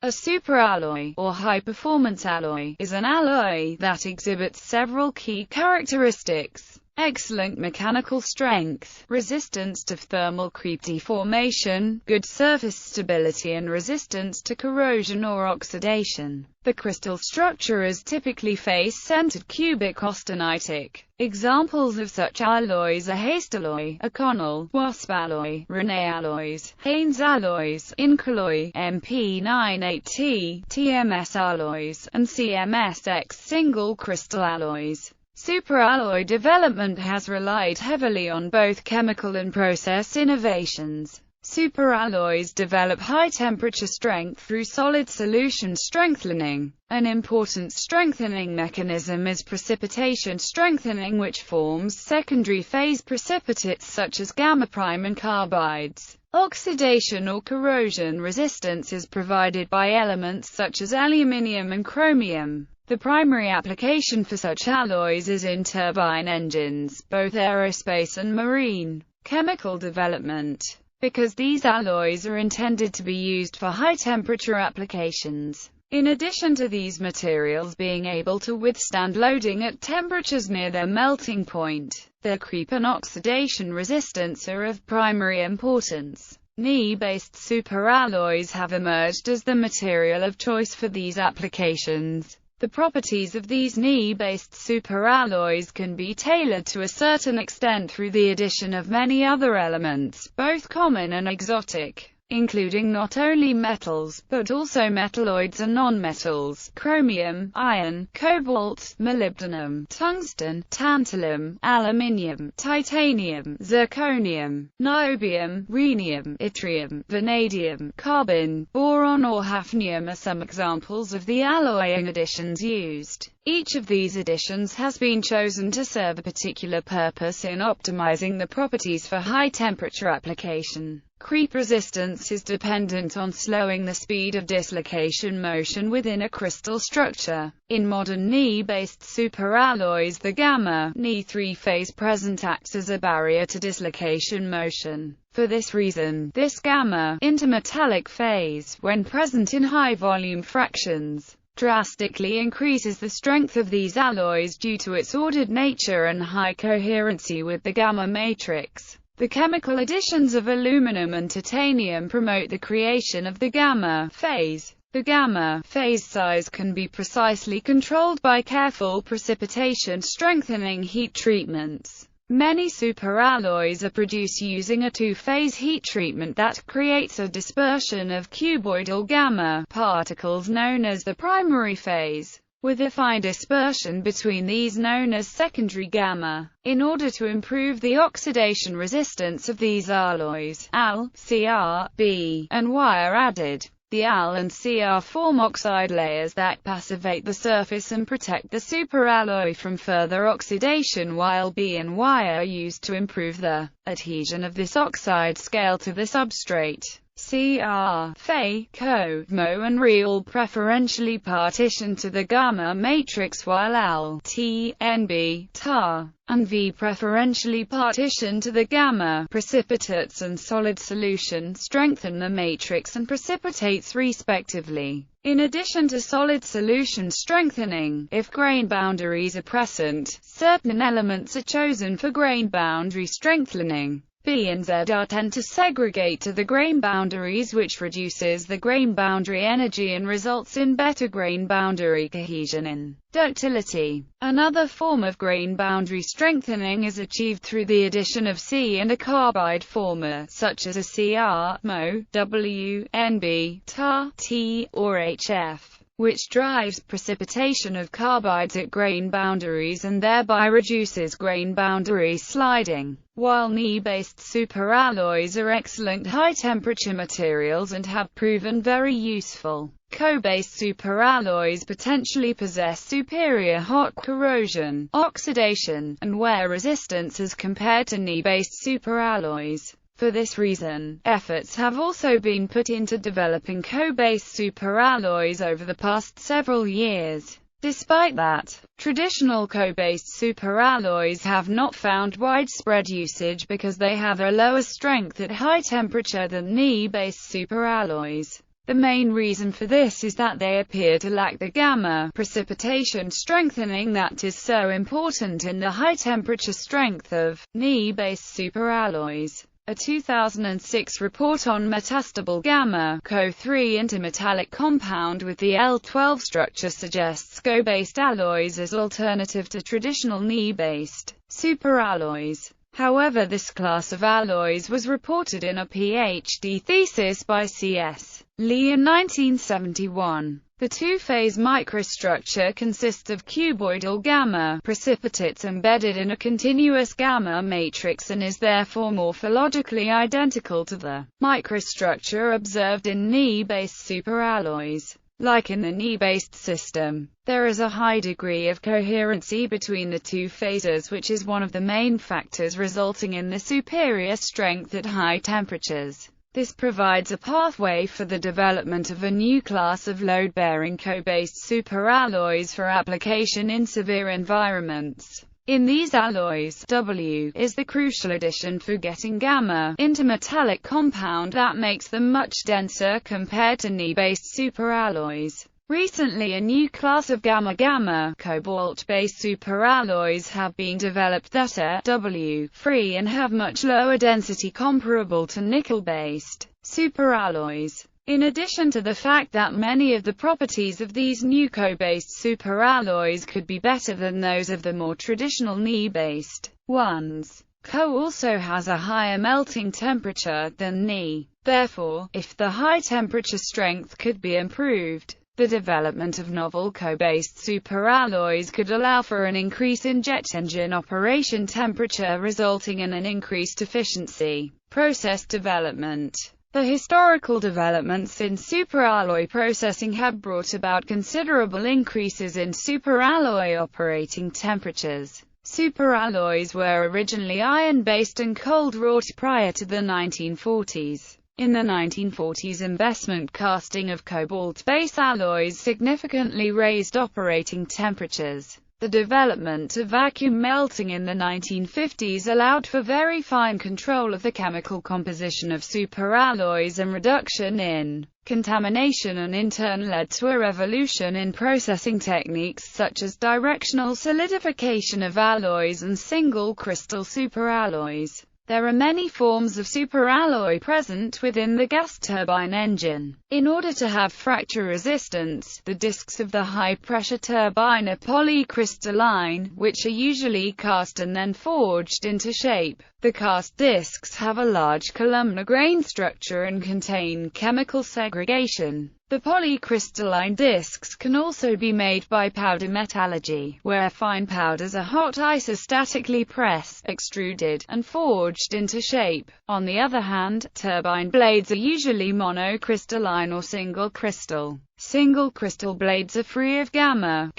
A superalloy, or high-performance alloy, is an alloy that exhibits several key characteristics: excellent mechanical strength, resistance to thermal creep deformation, good surface stability and resistance to corrosion or oxidation. The crystal structure is typically face-centered cubic austenitic. Examples of such alloys are Stahlkocher, Anomaly, alloy, Rene alloys, Haynes alloys, Incalloy, MP98T, TMS alloys, and CMSX single crystal alloys. Superalloy development has relied heavily on both chemical and process innovations. Superalloys develop high-temperature strength through solid solution strengthening. An important strengthening mechanism is precipitation strengthening, which forms secondary phase precipitates such as gamma prime and carbides. Oxidation or corrosion resistance is provided by elements such as aluminium and chromium. The primary application for such alloys is in turbine engines, both aerospace and marine. Chemical development. Because these alloys are intended to be used for high-temperature applications. In addition to these materials being able to withstand loading at temperatures near their melting point, their creep and oxidation resistance are of primary importance. Ni-based superalloys have emerged as the material of choice for these applications. The properties of these Ni-based superalloys can be tailored to a certain extent through the addition of many other elements, both common and exotic, including not only metals, but also metalloids and nonmetals: chromium, iron, cobalt, molybdenum, tungsten, tantalum, aluminium, titanium, zirconium, niobium, rhenium, yttrium, vanadium, carbon, boron or hafnium are some examples of the alloying additions used. Each of these additions has been chosen to serve a particular purpose in optimizing the properties for high-temperature application. Creep resistance is dependent on slowing the speed of dislocation motion within a crystal structure. In modern Ni-based superalloys, the gamma-Ni three-phase present acts as a barrier to dislocation motion. For this reason, this gamma intermetallic phase, when present in high-volume fractions, drastically increases the strength of these alloys due to its ordered nature and high coherency with the gamma matrix. The chemical additions of aluminum and titanium promote the creation of the gamma phase. The gamma phase size can be precisely controlled by careful precipitation strengthening heat treatments. Many superalloys are produced using a two-phase heat treatment that creates a dispersion of cuboidal gamma particles known as the primary phase, with a fine dispersion between these known as secondary gamma. In order to improve the oxidation resistance of these alloys, Al, Cr, B, and Y are added. The Al and Cr form oxide layers that passivate the surface and protect the superalloy from further oxidation, while B and Y are used to improve the adhesion of this oxide scale to the substrate. Cr, Fe, Co, Mo and Re all preferentially partition to the gamma matrix, while Al, T, Nb, Ta, and V preferentially partition to the gamma precipitates and solid solution strengthen the matrix and precipitates respectively. In addition to solid solution strengthening, if grain boundaries are present, certain elements are chosen for grain boundary strengthening. B and Z are tend to segregate to the grain boundaries, which reduces the grain boundary energy and results in better grain boundary cohesion and ductility. Another form of grain boundary strengthening is achieved through the addition of C and a carbide former, such as a Cr, Mo, W, Nb, Ta, T, or HF, which drives precipitation of carbides at grain boundaries and thereby reduces grain boundary sliding. While Ni-based superalloys are excellent high-temperature materials and have proven very useful, Co-based superalloys potentially possess superior hot corrosion, oxidation, and wear resistance as compared to Ni-based superalloys. For this reason, efforts have also been put into developing co-based superalloys over the past several years. Despite that, traditional co-based superalloys have not found widespread usage because they have a lower strength at high temperature than Ni-based superalloys. The main reason for this is that they appear to lack the gamma precipitation strengthening that is so important in the high-temperature strength of Ni-based superalloys. A 2006 report on metastable gamma Co3 intermetallic compound with the L12 structure suggests Go-based alloys as alternative to traditional Ni-based superalloys. However, this class of alloys was reported in a PhD thesis by C.S. Lee in 1971. The two-phase microstructure consists of cuboidal gamma precipitates embedded in a continuous gamma matrix and is therefore morphologically identical to the microstructure observed in Ni-based superalloys. Like in the Ni-based system, there is a high degree of coherency between the two phases, which is one of the main factors resulting in the superior strength at high temperatures. This provides a pathway for the development of a new class of load-bearing co-based superalloys for application in severe environments. In these alloys, W is the crucial addition for getting gamma intermetallic compound that makes them much denser compared to Ni-based superalloys. Recently, a new class of gamma-gamma cobalt-based superalloys have been developed that are W-free and have much lower density comparable to nickel-based superalloys. In addition to the fact that many of the properties of these new co-based superalloys could be better than those of the more traditional Ni-based ones, Co also has a higher melting temperature than Ni. Therefore, if the high temperature strength could be improved, the development of novel co-based superalloys could allow for an increase in jet engine operation temperature, resulting in an increased efficiency. Process development. The historical developments in superalloy processing have brought about considerable increases in superalloy operating temperatures. Superalloys were originally iron-based and cold-wrought prior to the 1940s. In the 1940s, investment casting of cobalt-based alloys significantly raised operating temperatures. The development of vacuum melting in the 1950s allowed for very fine control of the chemical composition of superalloys and reduction in contamination, and in turn led to a revolution in processing techniques such as directional solidification of alloys and single-crystal superalloys. There are many forms of superalloy present within the gas turbine engine. In order to have fracture resistance, the discs of the high-pressure turbine are polycrystalline, which are usually cast and then forged into shape. The cast discs have a large columnar grain structure and contain chemical segregation. The polycrystalline discs can also be made by powder metallurgy, where fine powders are hot isostatically pressed, extruded, and forged into shape. On the other hand, turbine blades are usually monocrystalline or single crystal. Single crystal blades are free of gamma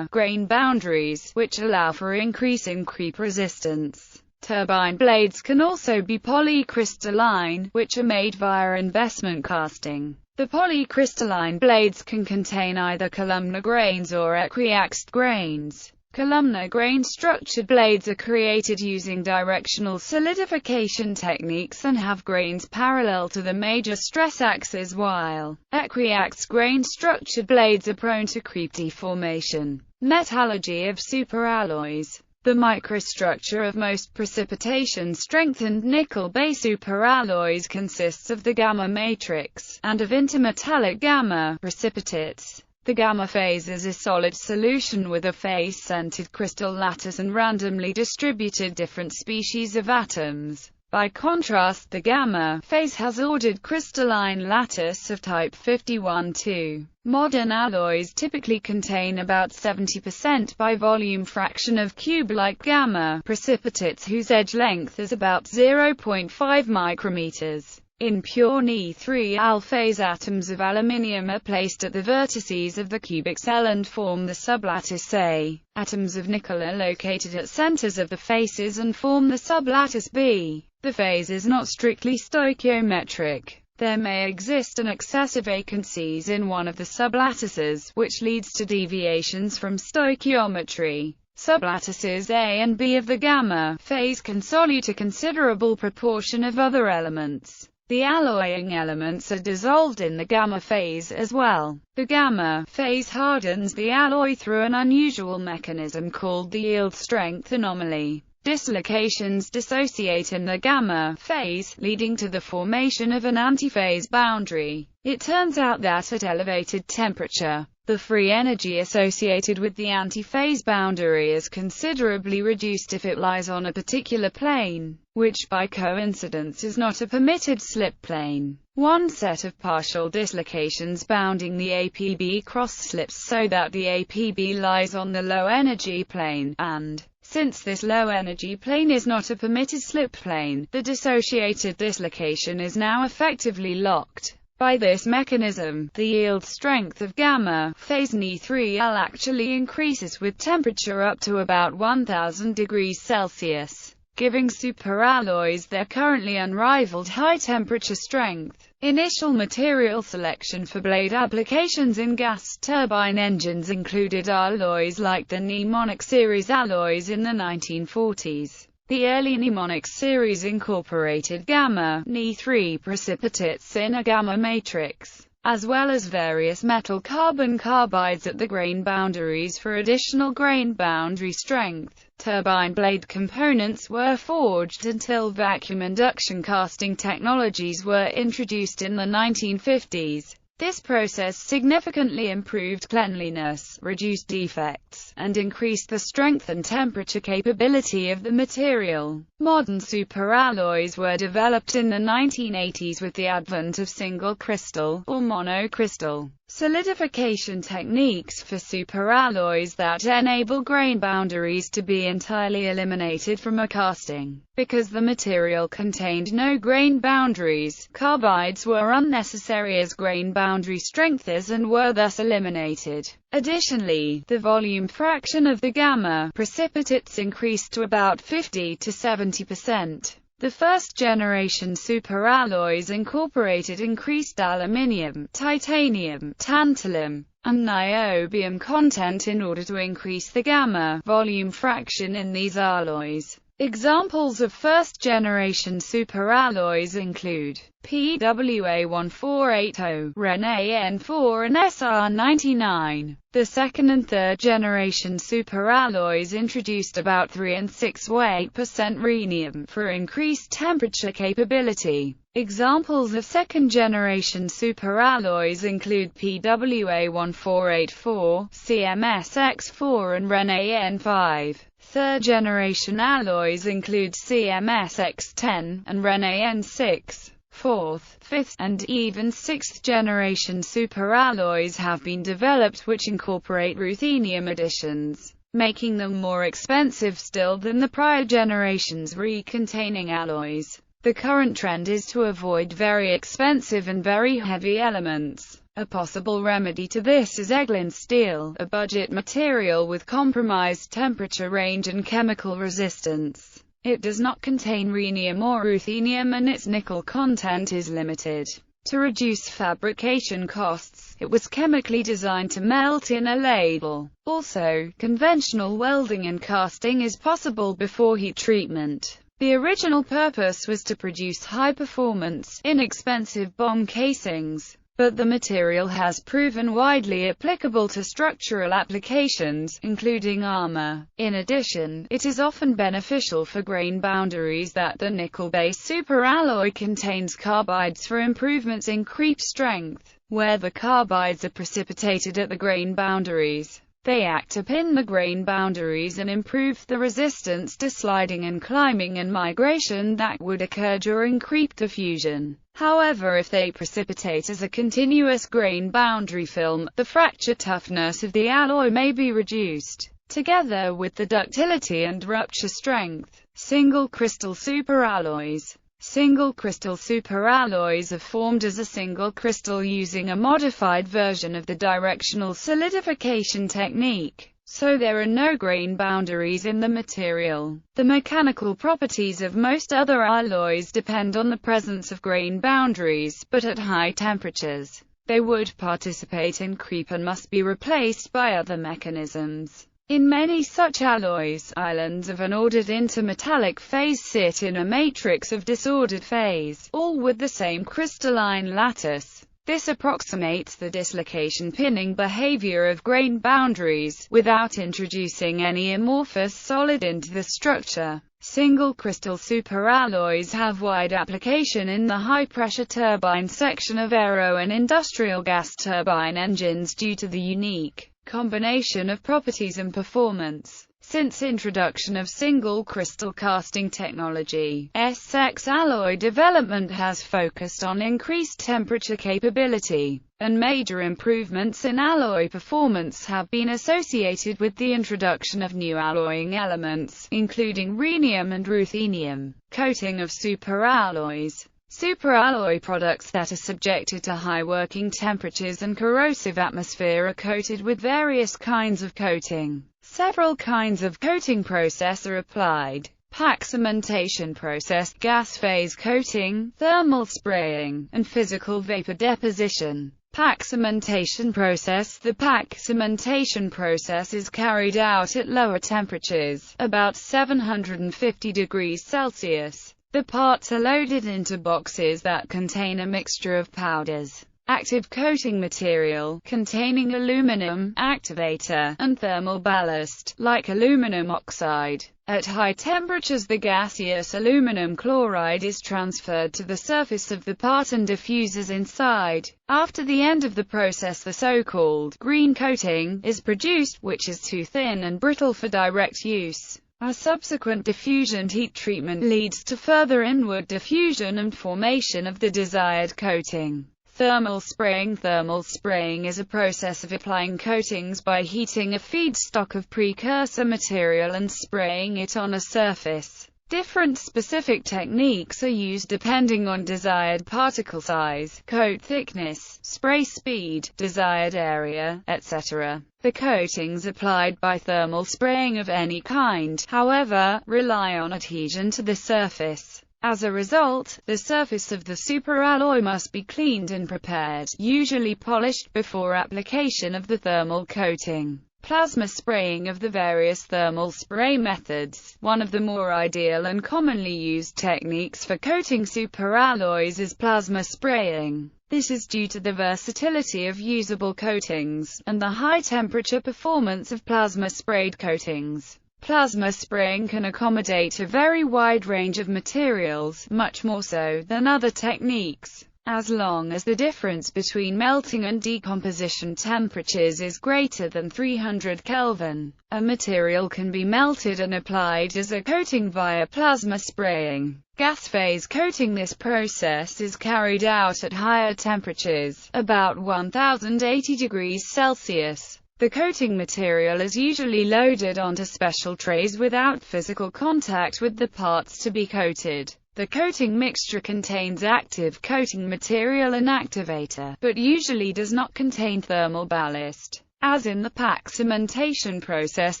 grain boundaries, which allow for increasing creep resistance. Turbine blades can also be polycrystalline, which are made via investment casting. The polycrystalline blades can contain either columnar grains or equiaxed grains. Columnar grain-structured blades are created using directional solidification techniques and have grains parallel to the major stress axis, while equiaxed grain-structured blades are prone to creep deformation. Metallurgy of superalloys. The microstructure of most precipitation-strengthened nickel-based superalloys consists of the gamma matrix, and of intermetallic gamma precipitates. The gamma phase is a solid solution with a face-centered crystal lattice and randomly distributed different species of atoms. By contrast, the gamma phase has ordered crystalline lattice of type 51-2. Modern alloys typically contain about 70% by volume fraction of cube-like gamma precipitates whose edge length is about 0.5 micrometers. In pure Ni3 phase, atoms of aluminium are placed at the vertices of the cubic cell and form the sublattice A. Atoms of nickel are located at centers of the faces and form the sublattice B. The phase is not strictly stoichiometric. There may exist an excessive vacancies in one of the sublattices, which leads to deviations from stoichiometry. Sublattices A and B of the gamma phase can solute a considerable proportion of other elements. The alloying elements are dissolved in the gamma phase as well. The gamma phase hardens the alloy through an unusual mechanism called the yield strength anomaly. Dislocations dissociate in the gamma phase, leading to the formation of an antiphase boundary. It turns out that at elevated temperature, the free energy associated with the antiphase boundary is considerably reduced if it lies on a particular plane, which by coincidence is not a permitted slip plane. One set of partial dislocations bounding the APB cross-slips so that the APB lies on the low-energy plane, and since this low-energy plane is not a permitted slip plane, the dissociated dislocation is now effectively locked. By this mechanism, the yield strength of gamma phase Ni3L actually increases with temperature up to about 1000 degrees Celsius, giving superalloys their currently unrivaled high-temperature strength. Initial material selection for blade applications in gas turbine engines included alloys like the mnemonic series alloys in the 1940s. The early mnemonic series incorporated gamma Ni3 precipitates in a gamma matrix, as well as various metal carbon carbides at the grain boundaries for additional grain boundary strength. Turbine blade components were forged until vacuum induction casting technologies were introduced in the 1950s. This process significantly improved cleanliness, reduced defects, and increased the strength and temperature capability of the material. Modern superalloys were developed in the 1980s with the advent of single crystal, or monocrystal, solidification techniques for superalloys that enable grain boundaries to be entirely eliminated from a casting. Because the material contained no grain boundaries, carbides were unnecessary as grain boundary strengths and were thus eliminated. Additionally, the volume fraction of the gamma precipitates increased to about 50 to 70%. The first-generation superalloys incorporated increased aluminium, titanium, tantalum, and niobium content in order to increase the gamma volume fraction in these alloys. Examples of first-generation superalloys include PWA1480, RenAN4 and SR99. The second and third generation superalloys introduced about 3 and 6% rhenium for increased temperature capability. Examples of second-generation superalloys include PWA1484, CMSX4 and RenAN5. Third-generation alloys include CMSX10 and RenAN6. Fourth, fifth, and even sixth-generation superalloys have been developed which incorporate ruthenium additions, making them more expensive still than the prior generation's Re-containing alloys. The current trend is to avoid very expensive and very heavy elements. A possible remedy to this is Eglin steel, a budget material with compromised temperature range and chemical resistance. It does not contain rhenium or ruthenium and its nickel content is limited. To reduce fabrication costs, it was chemically designed to melt in a ladle. Also, conventional welding and casting is possible before heat treatment. The original purpose was to produce high-performance, inexpensive bomb casings, but the material has proven widely applicable to structural applications, including armor. In addition, it is often beneficial for grain boundaries that the nickel-based superalloy contains carbides for improvements in creep strength. Where the carbides are precipitated at the grain boundaries, they act to pin the grain boundaries and improve the resistance to sliding and climbing and migration that would occur during creep diffusion. However, if they precipitate as a continuous grain boundary film, the fracture toughness of the alloy may be reduced, together with the ductility and rupture strength. Single crystal superalloys. Single crystal superalloys are formed as a single crystal using a modified version of the directional solidification technique, so there are no grain boundaries in the material. The mechanical properties of most other alloys depend on the presence of grain boundaries, but at high temperatures, they would participate in creep and must be replaced by other mechanisms. In many such alloys, islands of an ordered intermetallic phase sit in a matrix of disordered phase, all with the same crystalline lattice. This approximates the dislocation pinning behavior of grain boundaries, without introducing any amorphous solid into the structure. Single-crystal superalloys have wide application in the high-pressure turbine section of aero and industrial gas turbine engines due to the unique combination of properties and performance. Since introduction of single-crystal casting technology, SX alloy development has focused on increased temperature capability, and major improvements in alloy performance have been associated with the introduction of new alloying elements, including rhenium and ruthenium. Coating of superalloys. Superalloy products that are subjected to high working temperatures and corrosive atmosphere are coated with various kinds of coating. Several kinds of coating process are applied: Paxam process, gas phase coating, thermal spraying, and physical vapor deposition. Paxam process. The Paxam process is carried out at lower temperatures, about 750 degrees Celsius. The parts are loaded into boxes that contain a mixture of powders, active coating material, containing aluminum, activator, and thermal ballast, like aluminum oxide. At high temperatures the gaseous aluminum chloride is transferred to the surface of the part and diffuses inside. After the end of the process the so-called green coating is produced, which is too thin and brittle for direct use. A subsequent diffusion heat treatment leads to further inward diffusion and formation of the desired coating. Thermal spraying. Thermal spraying is a process of applying coatings by heating a feedstock of precursor material and spraying it on a surface. Different specific techniques are used depending on desired particle size, coat thickness, spray speed, desired area, etc. The coatings applied by thermal spraying of any kind, however, rely on adhesion to the surface. As a result, the surface of the superalloy must be cleaned and prepared, usually polished, before application of the thermal coating. Plasma spraying. Of the various thermal spray methods, one of the more ideal and commonly used techniques for coating superalloys is plasma spraying. This is due to the versatility of usable coatings, and the high temperature performance of plasma-sprayed coatings. Plasma spraying can accommodate a very wide range of materials, much more so than other techniques. As long as the difference between melting and decomposition temperatures is greater than 300 Kelvin, a material can be melted and applied as a coating via plasma spraying. Gas phase coating. This process is carried out at higher temperatures, about 1080 degrees Celsius. The coating material is usually loaded onto special trays without physical contact with the parts to be coated. The coating mixture contains active coating material and activator, but usually does not contain thermal ballast. As in the Paxam process,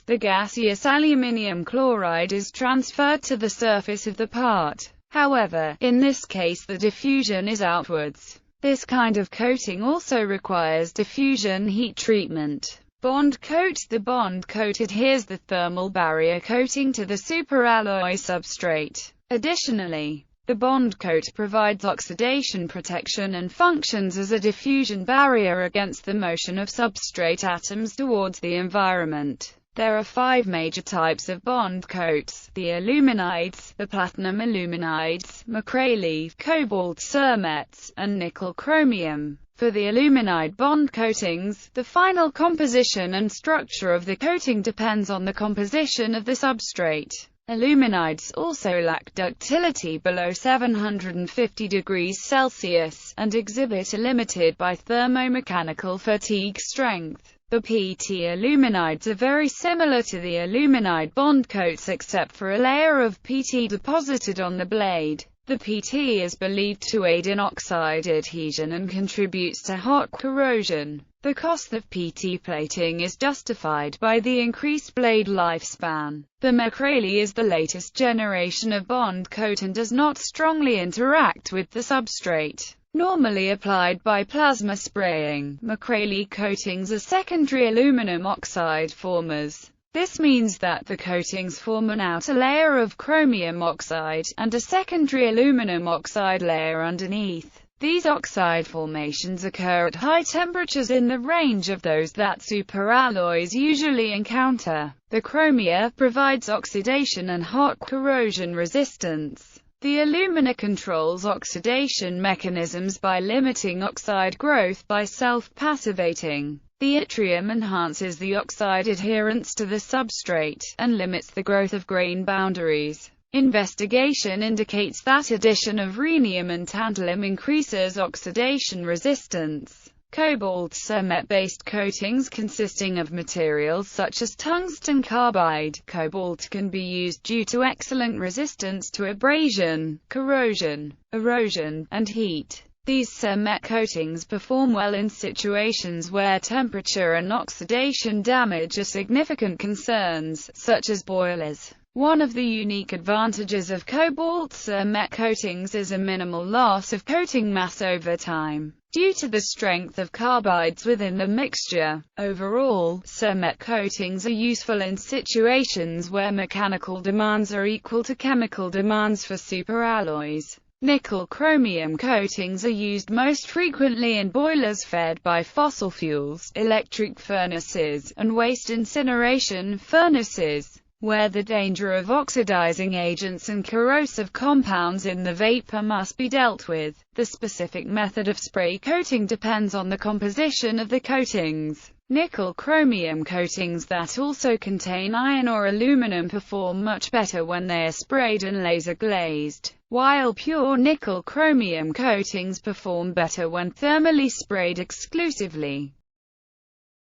the gaseous aluminium chloride is transferred to the surface of the part. However, in this case the diffusion is outwards. This kind of coating also requires diffusion heat treatment. Bond coat. The bond coat adheres the thermal barrier coating to the superalloy substrate. Additionally, the bond coat provides oxidation protection and functions as a diffusion barrier against the motion of substrate atoms towards the environment. There are 5 major types of bond coats: the aluminides, the platinum aluminides, macrelide, cobalt cermets, and nickel chromium. For the aluminide bond coatings, the final composition and structure of the coating depends on the composition of the substrate. Aluminides also lack ductility below 750 degrees Celsius, and exhibit a limited by thermomechanical fatigue strength. The PT aluminides are very similar to the aluminide bond coats except for a layer of PT deposited on the blade. The PT is believed to aid in oxide adhesion and contributes to hot corrosion. The cost of PT plating is justified by the increased blade lifespan. The macrelide is the latest generation of bond coat and does not strongly interact with the substrate. Normally applied by plasma spraying, macrelide coatings are secondary aluminum oxide formers. This means that the coatings form an outer layer of chromium oxide, and a secondary aluminum oxide layer underneath. These oxide formations occur at high temperatures in the range of those that superalloys usually encounter. The chromia provides oxidation and hot corrosion resistance. The alumina controls oxidation mechanisms by limiting oxide growth by self-passivating. The yttrium enhances the oxide adherence to the substrate, and limits the growth of grain boundaries. Investigation indicates that addition of rhenium and tantalum increases oxidation resistance. Cobalt cement-based coatings consisting of materials such as tungsten carbide, cobalt can be used due to excellent resistance to abrasion, corrosion, erosion, and heat. These cement coatings perform well in situations where temperature and oxidation damage are significant concerns, such as boilers. One of the unique advantages of cobalt cement coatings is a minimal loss of coating mass over time, due to the strength of carbides within the mixture. Overall, cement coatings are useful in situations where mechanical demands are equal to chemical demands for superalloys. Nickel-chromium coatings are used most frequently in boilers fed by fossil fuels, electric furnaces, and waste incineration furnaces, where the danger of oxidizing agents and corrosive compounds in the vapor must be dealt with. The specific method of spray coating depends on the composition of the coatings. Nickel-chromium coatings that also contain iron or aluminum perform much better when they are sprayed and laser glazed, while pure nickel-chromium coatings perform better when thermally sprayed exclusively.